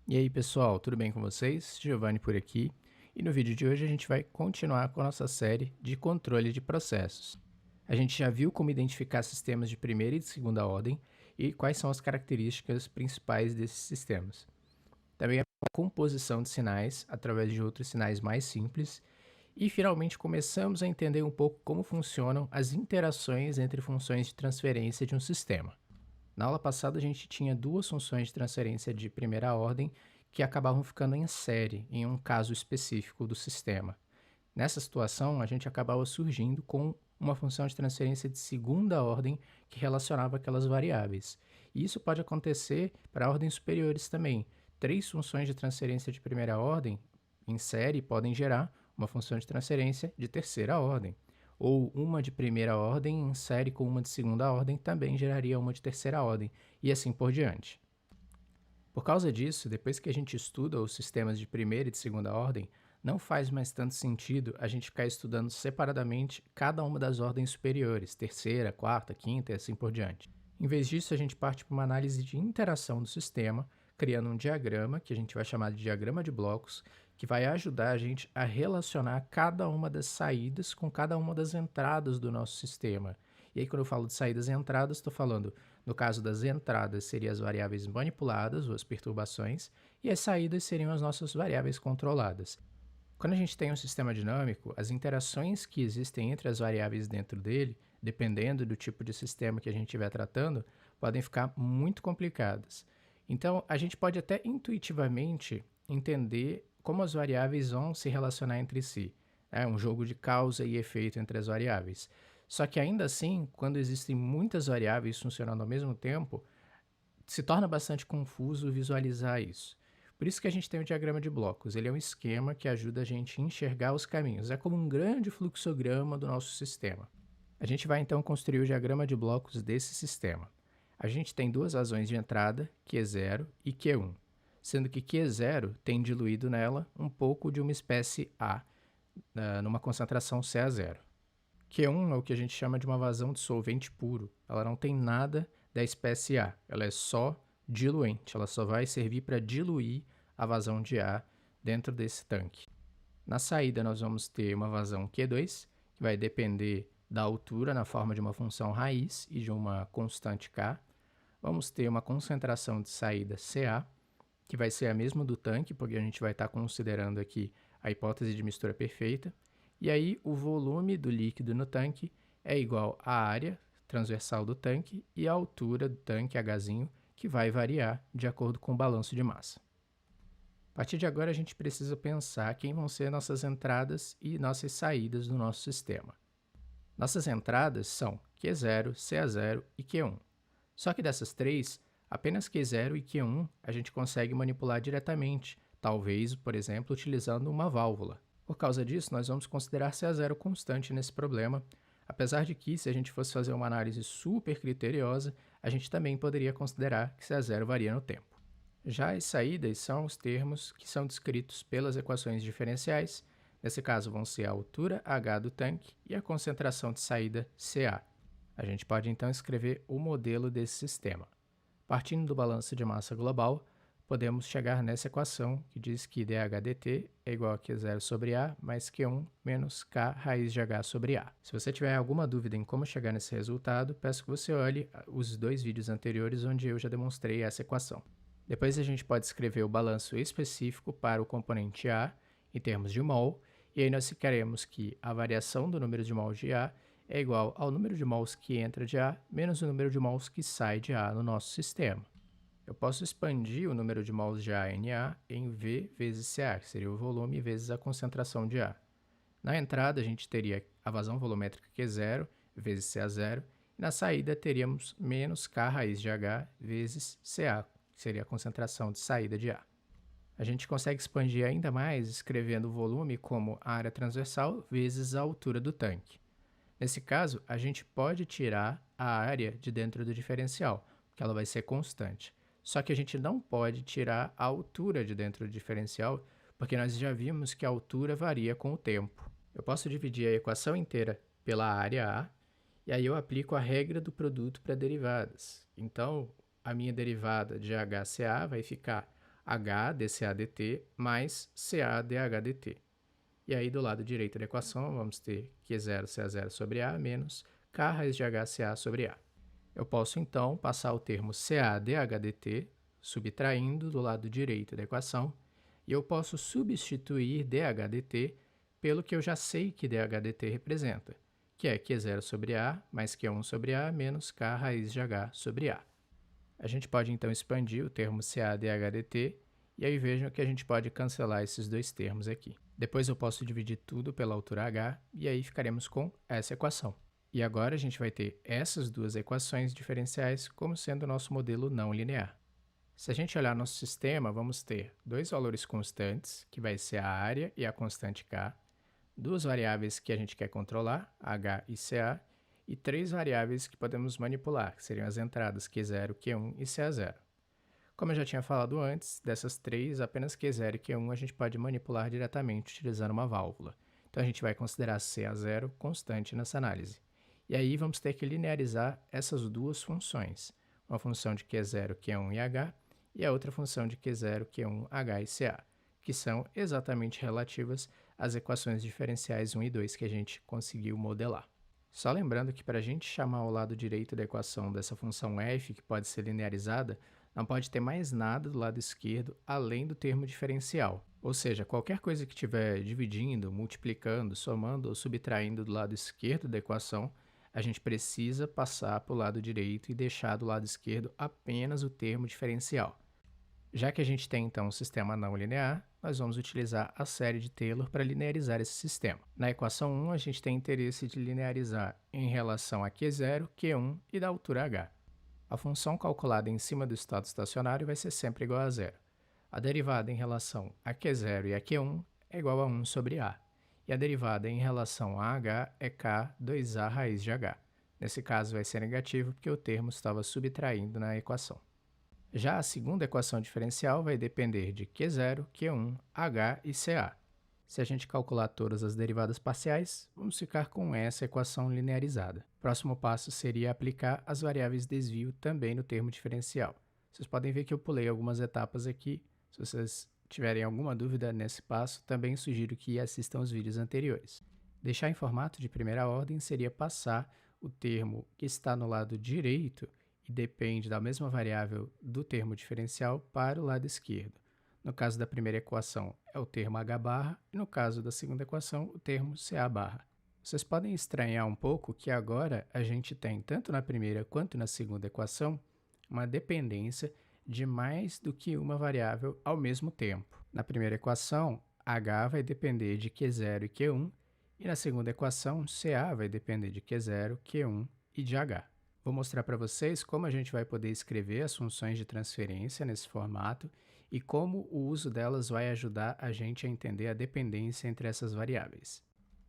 E aí pessoal, tudo bem com vocês? Giovanni por aqui. E no vídeo de hoje a gente vai continuar com a nossa série de controle de processos. A gente já viu como identificar sistemas de primeira e de segunda ordem e quais são as características principais desses sistemas. Também a composição de sinais através de outros sinais mais simples. E finalmente começamos a entender um pouco como funcionam as interações entre funções de transferência de um sistema. Na aula passada, a gente tinha duas funções de transferência de primeira ordem que acabavam ficando em série, em um caso específico do sistema. Nessa situação, a gente acabava surgindo com uma função de transferência de segunda ordem que relacionava aquelas variáveis. E isso pode acontecer para ordens superiores também. Três funções de transferência de primeira ordem em série podem gerar uma função de transferência de terceira ordem. Ou uma de primeira ordem em série com uma de segunda ordem também geraria uma de terceira ordem, e assim por diante. Por causa disso, depois que a gente estuda os sistemas de primeira e de segunda ordem, não faz mais tanto sentido a gente ficar estudando separadamente cada uma das ordens superiores, terceira, quarta, quinta e assim por diante. Em vez disso, a gente parte para uma análise de interação do sistema, criando um diagrama, que a gente vai chamar de diagrama de blocos, que vai ajudar a gente a relacionar cada uma das saídas com cada uma das entradas do nosso sistema. E aí, quando eu falo de saídas e entradas, estou falando, no caso das entradas, seriam as variáveis manipuladas, ou as perturbações, e as saídas seriam as nossas variáveis controladas. Quando a gente tem um sistema dinâmico, as interações que existem entre as variáveis dentro dele, dependendo do tipo de sistema que a gente estiver tratando, podem ficar muito complicadas. Então, a gente pode até intuitivamente entender como as variáveis vão se relacionar entre si. É um jogo de causa e efeito entre as variáveis. Só que ainda assim, quando existem muitas variáveis funcionando ao mesmo tempo, se torna bastante confuso visualizar isso. Por isso que a gente tem o diagrama de blocos. Ele é um esquema que ajuda a gente a enxergar os caminhos. É como um grande fluxograma do nosso sistema. A gente vai então construir o diagrama de blocos desse sistema. A gente tem duas razões de entrada, Q0 e Q1, sendo que Q0 tem diluído nela um pouco de uma espécie A, numa concentração CA0. Q1 é o que a gente chama de uma vazão de solvente puro. Ela não tem nada da espécie A, ela é só diluente, ela só vai servir para diluir a vazão de ar dentro desse tanque. Na saída, nós vamos ter uma vazão Q2, que vai depender da altura na forma de uma função raiz e de uma constante K. Vamos ter uma concentração de saída Ca, que vai ser a mesma do tanque, porque a gente vai estar considerando aqui a hipótese de mistura perfeita. E aí, o volume do líquido no tanque é igual à área transversal do tanque e a altura do tanque, Hzinho, que vai variar de acordo com o balanço de massa. A partir de agora, a gente precisa pensar quem vão ser nossas entradas e nossas saídas do nosso sistema. Nossas entradas são Q0, CA0 e Q1. Só que dessas três, apenas Q0 e Q1 a gente consegue manipular diretamente, talvez, por exemplo, utilizando uma válvula. Por causa disso, nós vamos considerar CA0 constante nesse problema, apesar de que, se a gente fosse fazer uma análise super criteriosa, a gente também poderia considerar que CA0 varia no tempo. Já as saídas são os termos que são descritos pelas equações diferenciais. Nesse caso, vão ser a altura h do tanque e a concentração de saída Ca. A gente pode então escrever o modelo desse sistema. Partindo do balanço de massa global, podemos chegar nessa equação que diz que dH/dt é igual a Q0 sobre A mais Q1 menos K raiz de H sobre A. Se você tiver alguma dúvida em como chegar nesse resultado, peço que você olhe os dois vídeos anteriores onde eu já demonstrei essa equação. Depois a gente pode escrever o balanço específico para o componente A em termos de mol, e aí nós queremos que a variação do número de mols de A é igual ao número de mols que entra de A menos o número de mols que sai de A no nosso sistema. Eu posso expandir o número de mols de A em A em V vezes Ca, que seria o volume vezes a concentração de A. Na entrada, a gente teria a vazão volumétrica Q0 vezes Ca0, e na saída teríamos menos K raiz de H vezes Ca, que seria a concentração de saída de A. A gente consegue expandir ainda mais escrevendo o volume como a área transversal vezes a altura do tanque. Nesse caso, a gente pode tirar a área de dentro do diferencial, porque ela vai ser constante. Só que a gente não pode tirar a altura de dentro do diferencial, porque nós já vimos que a altura varia com o tempo. Eu posso dividir a equação inteira pela área A, e aí eu aplico a regra do produto para derivadas. Então, a minha derivada de HCA vai ficar h dCA dt mais CA dH dt. E aí, do lado direito da equação, vamos ter Q0 CA0 sobre A menos K raiz de H CA sobre A. Eu posso, então, passar o termo CA dH dt, subtraindo do lado direito da equação, e eu posso substituir dH dt pelo que eu já sei que dH dt representa, que é Q0 sobre A mais Q1 sobre A menos K raiz de H sobre A. A gente pode, então, expandir o termo CA dH dt, e aí vejam que a gente pode cancelar esses dois termos aqui. Depois eu posso dividir tudo pela altura h, e aí ficaremos com essa equação. E agora a gente vai ter essas duas equações diferenciais como sendo o nosso modelo não linear. Se a gente olhar nosso sistema, vamos ter dois valores constantes, que vai ser a área e a constante k, duas variáveis que a gente quer controlar, h e ca, e três variáveis que podemos manipular, que seriam as entradas Q0, Q1 e CA0. Como eu já tinha falado antes, dessas três, apenas Q0 e Q1 a gente pode manipular diretamente utilizando uma válvula. Então a gente vai considerar CA0 constante nessa análise. E aí vamos ter que linearizar essas duas funções, uma função de Q0, Q1 e H, e a outra função de Q0, Q1, H e CA, que são exatamente relativas às equações diferenciais 1 e 2 que a gente conseguiu modelar. Só lembrando que para a gente chamar o lado direito da equação dessa função f, que pode ser linearizada, não pode ter mais nada do lado esquerdo além do termo diferencial. Ou seja, qualquer coisa que estiver dividindo, multiplicando, somando ou subtraindo do lado esquerdo da equação, a gente precisa passar para o lado direito e deixar do lado esquerdo apenas o termo diferencial. Já que a gente tem, então, um sistema não linear, nós vamos utilizar a série de Taylor para linearizar esse sistema. Na equação 1, a gente tem interesse de linearizar em relação a Q0, Q1 e da altura h. A função calculada em cima do estado estacionário vai ser sempre igual a zero. A derivada em relação a Q0 e a Q1 é igual a 1 sobre A. E a derivada em relação a h é K 2A raiz de h. Nesse caso vai ser negativo porque o termo estava subtraindo na equação. Já a segunda equação diferencial vai depender de Q0, Q1, H e CA. Se a gente calcular todas as derivadas parciais, vamos ficar com essa equação linearizada. O próximo passo seria aplicar as variáveis desvio também no termo diferencial. Vocês podem ver que eu pulei algumas etapas aqui. Se vocês tiverem alguma dúvida nesse passo, também sugiro que assistam os vídeos anteriores. Deixar em formato de primeira ordem seria passar o termo que está no lado direito e depende da mesma variável do termo diferencial para o lado esquerdo. No caso da primeira equação, é o termo h barra, e no caso da segunda equação, o termo ca barra. Vocês podem estranhar um pouco que agora a gente tem, tanto na primeira quanto na segunda equação, uma dependência de mais do que uma variável ao mesmo tempo. Na primeira equação, h vai depender de Q0 e Q1, e na segunda equação, ca vai depender de Q0, Q1 e de h. Vou mostrar para vocês como a gente vai poder escrever as funções de transferência nesse formato e como o uso delas vai ajudar a gente a entender a dependência entre essas variáveis.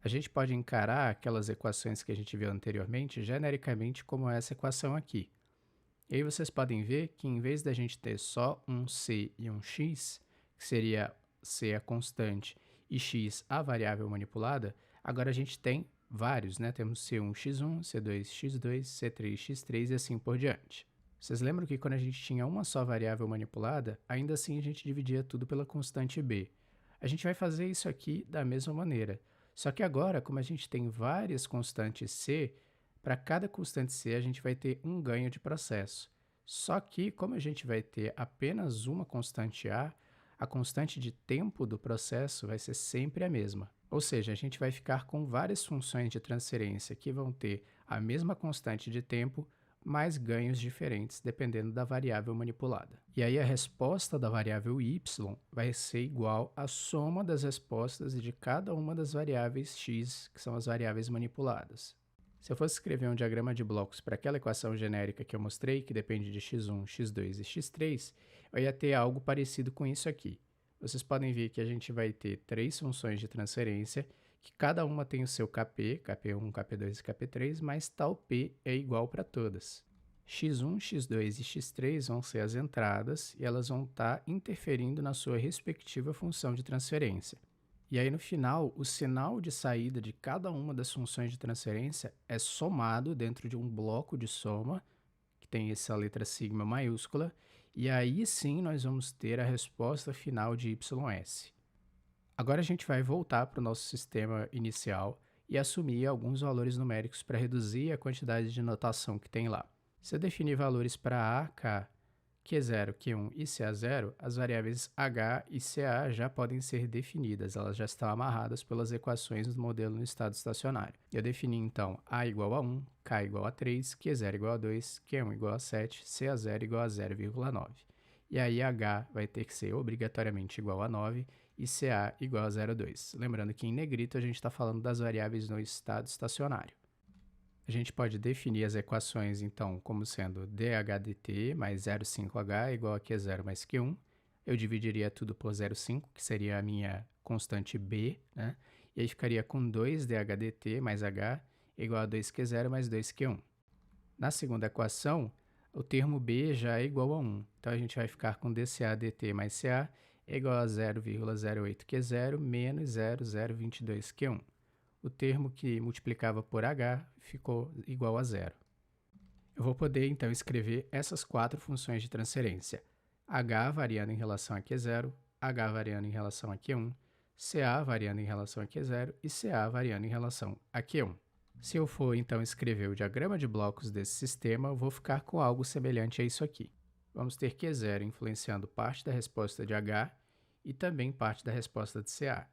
A gente pode encarar aquelas equações que a gente viu anteriormente genericamente como essa equação aqui. E aí vocês podem ver que em vez da gente ter só um c e um x, que seria c a constante e x a variável manipulada, agora a gente tem vários, né? Temos C1x1, C2x2, C3x3 e assim por diante. Vocês lembram que quando a gente tinha uma só variável manipulada, ainda assim a gente dividia tudo pela constante b. A gente vai fazer isso aqui da mesma maneira. Só que agora, como a gente tem várias constantes c, para cada constante c a gente vai ter um ganho de processo. Só que, como a gente vai ter apenas uma constante a constante de tempo do processo vai ser sempre a mesma. Ou seja, a gente vai ficar com várias funções de transferência que vão ter a mesma constante de tempo, mas ganhos diferentes dependendo da variável manipulada. E aí a resposta da variável y vai ser igual à soma das respostas de cada uma das variáveis x, que são as variáveis manipuladas. Se eu fosse escrever um diagrama de blocos para aquela equação genérica que eu mostrei, que depende de x1, x2 e x3, eu ia ter algo parecido com isso aqui. Vocês podem ver que a gente vai ter três funções de transferência, que cada uma tem o seu Kp, Kp1, Kp2 e Kp3, mas tal P é igual para todas. x1, x2 e x3 vão ser as entradas e elas vão estar interferindo na sua respectiva função de transferência. E aí, no final, o sinal de saída de cada uma das funções de transferência é somado dentro de um bloco de soma, que tem essa letra sigma maiúscula, E aí sim nós vamos ter a resposta final de ys. Agora a gente vai voltar para o nosso sistema inicial e assumir alguns valores numéricos para reduzir a quantidade de notação que tem lá. Se eu definir valores para a, k, q0, q1 e ca0, as variáveis h e ca já podem ser definidas, elas já estão amarradas pelas equações do modelo no estado estacionário. Eu defini então a igual a 1, k igual a 3, q0 igual a 2, q1 igual a 7, ca0 igual a 0,9. E aí h vai ter que ser obrigatoriamente igual a 9 e ca igual a 0,2. Lembrando que em negrito a gente está falando das variáveis no estado estacionário. A gente pode definir as equações, então, como sendo dh dt mais 0,5h igual a q0 mais q1. Eu dividiria tudo por 0,5, que seria a minha constante b, né? E aí ficaria com 2dh dt mais h igual a 2q0 mais 2q1. Na segunda equação, o termo b já é igual a 1. Então, a gente vai ficar com dca dt mais ca igual a 0,08q0 menos 0,022q1. O termo que multiplicava por h ficou igual a zero. Eu vou poder, então, escrever essas quatro funções de transferência. h variando em relação a q0, h variando em relação a q1, ca variando em relação a q0 e ca variando em relação a q1. Se eu for, então, escrever o diagrama de blocos desse sistema, eu vou ficar com algo semelhante a isso aqui. Vamos ter q0 influenciando parte da resposta de h e também parte da resposta de ca.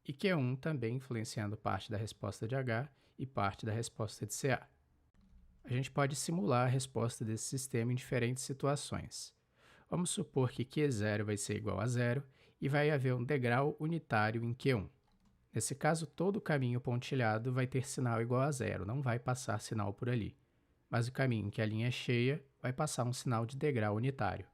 E Q1 também influenciando parte da resposta de H e parte da resposta de CA. A gente pode simular a resposta desse sistema em diferentes situações. Vamos supor que Q0 vai ser igual a zero e vai haver um degrau unitário em Q1. Nesse caso, todo o caminho pontilhado vai ter sinal igual a zero, não vai passar sinal por ali. Mas o caminho em que a linha é cheia vai passar um sinal de degrau unitário.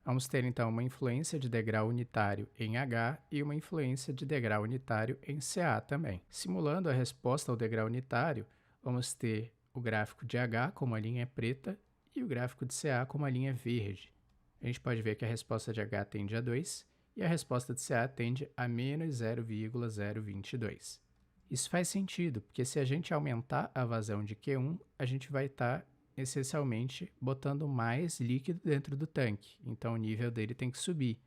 Vamos ter, então, uma influência de degrau unitário em H e uma influência de degrau unitário em CA também. Simulando a resposta ao degrau unitário, vamos ter o gráfico de H como a linha preta e o gráfico de CA como a linha verde. A gente pode ver que a resposta de H tende a 2 e a resposta de CA tende a menos 0,022. Isso faz sentido, porque se a gente aumentar a vazão de Q1, a gente vai estar essencialmente botando mais líquido dentro do tanque, então o nível dele tem que subir.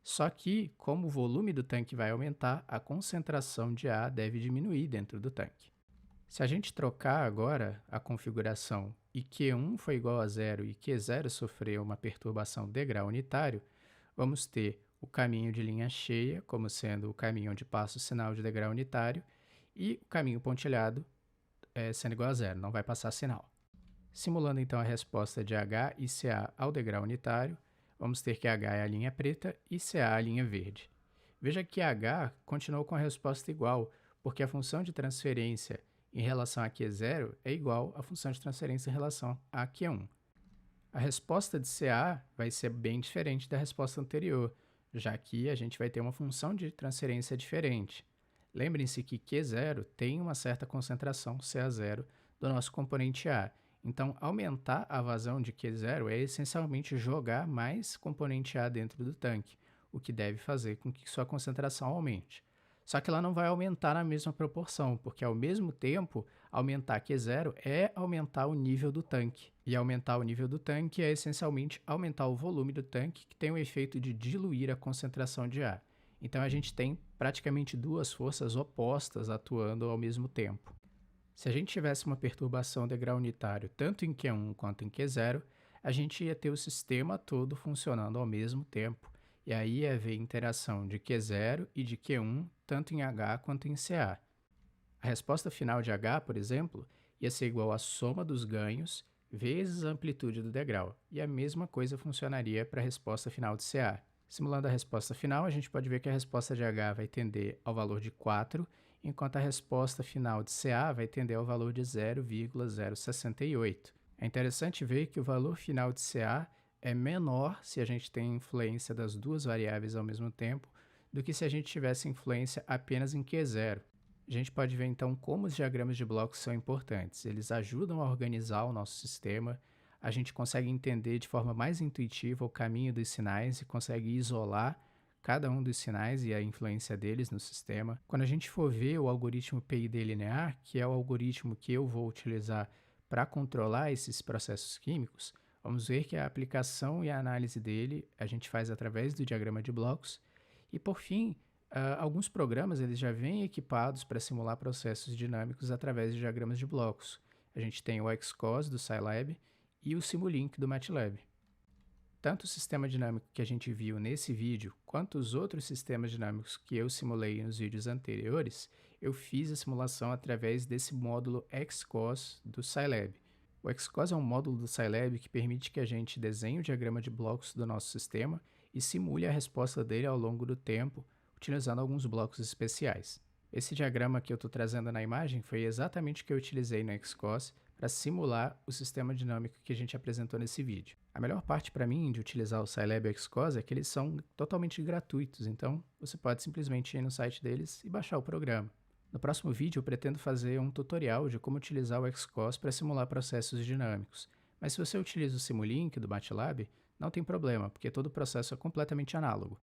Só que, como o volume do tanque vai aumentar, a concentração de ar deve diminuir dentro do tanque. Se a gente trocar agora a configuração e Q1 foi igual a zero e Q0 sofreu uma perturbação de grau unitário, vamos ter o caminho de linha cheia como sendo o caminho onde passa o sinal de degrau unitário e o caminho pontilhado sendo igual a zero, não vai passar sinal. Simulando então a resposta de H e CA ao degrau unitário, vamos ter que H é a linha preta e CA a linha verde. Veja que H continuou com a resposta igual, porque a função de transferência em relação a Q0 é igual à função de transferência em relação a Q1. A resposta de CA vai ser bem diferente da resposta anterior, já que a gente vai ter uma função de transferência diferente. Lembrem-se que Q0 tem uma certa concentração CA0 do nosso componente A. Então, aumentar a vazão de Q0 é essencialmente jogar mais componente A dentro do tanque, o que deve fazer com que sua concentração aumente. Só que ela não vai aumentar na mesma proporção, porque ao mesmo tempo, aumentar Q0 é aumentar o nível do tanque. E aumentar o nível do tanque é essencialmente aumentar o volume do tanque, que tem o efeito de diluir a concentração de ar. Então a gente tem praticamente duas forças opostas atuando ao mesmo tempo. Se a gente tivesse uma perturbação de grau unitário tanto em Q1 quanto em Q0, a gente ia ter o sistema todo funcionando ao mesmo tempo. E aí ia haver interação de Q0 e de Q1 tanto em H quanto em CA. A resposta final de H, por exemplo, ia ser igual à soma dos ganhos vezes a amplitude do degrau. E a mesma coisa funcionaria para a resposta final de CA. Simulando a resposta final, a gente pode ver que a resposta de H vai tender ao valor de 4, enquanto a resposta final de CA vai tender ao valor de 0,068. É interessante ver que o valor final de CA é menor se a gente tem influência das duas variáveis ao mesmo tempo do que se a gente tivesse influência apenas em Q0. A gente pode ver então como os diagramas de blocos são importantes. Eles ajudam a organizar o nosso sistema, a gente consegue entender de forma mais intuitiva o caminho dos sinais e consegue isolar cada um dos sinais e a influência deles no sistema. Quando a gente for ver o algoritmo PID linear, que é o algoritmo que eu vou utilizar para controlar esses processos químicos, Vamos ver que a aplicação e a análise dele a gente faz através do diagrama de blocos. E por fim, alguns programas eles já vêm equipados para simular processos dinâmicos através de diagramas de blocos. A gente tem o Xcos do Scilab e o Simulink do MATLAB. Tanto o sistema dinâmico que a gente viu nesse vídeo, quanto os outros sistemas dinâmicos que eu simulei nos vídeos anteriores, eu fiz a simulação através desse módulo Xcos do Scilab. O Xcos é um módulo do Scilab que permite que a gente desenhe o diagrama de blocos do nosso sistema e simule a resposta dele ao longo do tempo, utilizando alguns blocos especiais. Esse diagrama que eu estou trazendo na imagem foi exatamente o que eu utilizei no Xcos para simular o sistema dinâmico que a gente apresentou nesse vídeo. A melhor parte para mim de utilizar o Scilab e o Xcos é que eles são totalmente gratuitos, então você pode simplesmente ir no site deles e baixar o programa. No próximo vídeo eu pretendo fazer um tutorial de como utilizar o Xcos para simular processos dinâmicos, mas se você utiliza o Simulink do MATLAB, não tem problema, porque todo o processo é completamente análogo.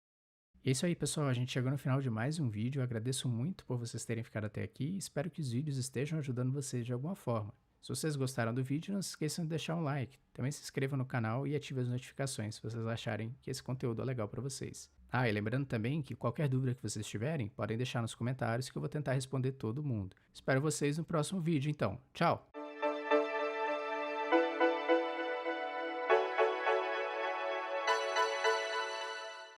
E é isso aí, pessoal. A gente chegou no final de mais um vídeo. Eu agradeço muito por vocês terem ficado até aqui e espero que os vídeos estejam ajudando vocês de alguma forma. Se vocês gostaram do vídeo, não se esqueçam de deixar um like. Também se inscrevam no canal e ativem as notificações se vocês acharem que esse conteúdo é legal para vocês. Ah, e lembrando também que qualquer dúvida que vocês tiverem, podem deixar nos comentários que eu vou tentar responder todo mundo. Espero vocês no próximo vídeo, então. Tchau!